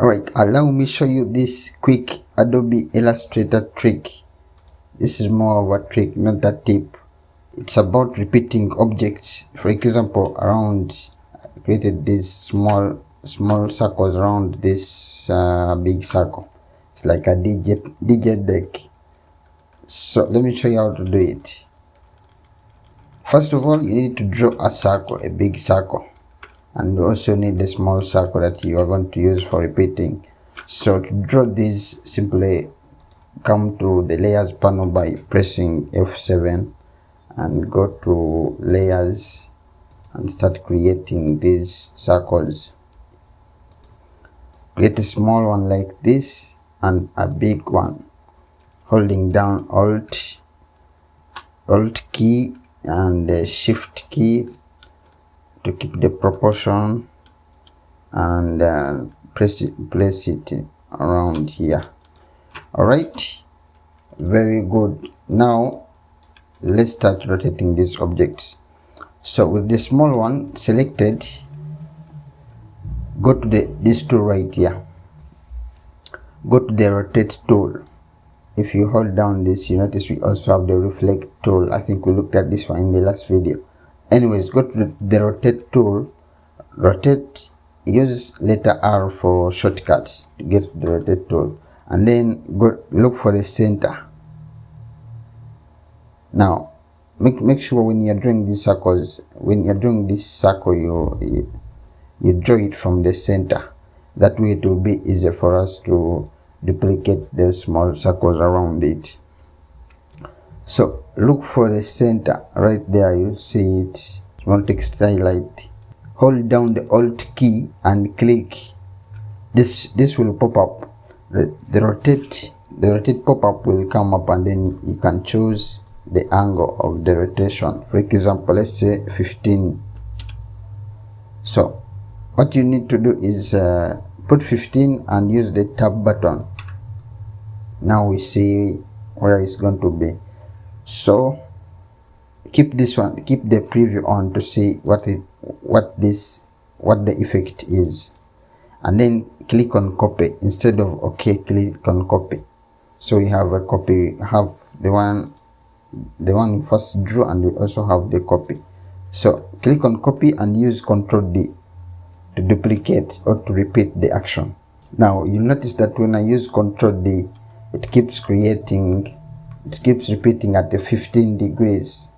Alright, allow me show you this quick Adobe Illustrator trick. This is more of a trick, not a tip. It's about repeating objects. For example, around, I created these small circles around this big circle. It's like a DJ deck. So let me show you how to do it. First of all, you need to draw a circle, a big circle, and you also need a small circle that you are going to use for repeating. So to draw this, simply come to the layers panel by pressing F7 and go to layers and start creating these circles. Create a small one like this and a big one, holding down alt key and the shift key to keep the proportion, and place it around here. Alright, very good. Now let's start rotating these objects. So with the small one selected, go to this tool right here, go to the rotate tool. If you hold down this, you notice we also have the reflect tool. I think we looked at this one in the last video. Anyways, go to the rotate tool, rotate, use letter R for shortcut to get to the rotate tool, and then go look for the center. Now make sure when you're drawing these circles, when you're drawing this circle, you draw it from the center. That way it will be easier for us to duplicate the small circles around it. So look for the center right there, you see it, small text highlight. Hold down the alt key and click. This will pop up. The rotate pop-up will come up, and then you can choose the angle of the rotation. For example, let's say 15. So what you need to do is put 15 and use the tab button. Now we see where it's going to be. So keep this one, keep the preview on to see what the effect is, and then click on copy instead of OK. Click on copy. So we have a copy, have the one we first drew, and we also have the copy. So click on copy and use Ctrl D to duplicate or to repeat the action. Now you'll notice that when I use Ctrl D, it keeps repeating at the 15 degrees,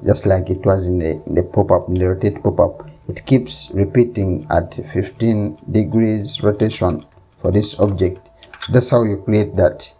just like it was in the pop-up, in the rotate pop-up. It keeps repeating at 15 degrees rotation for this object. That's how you create that.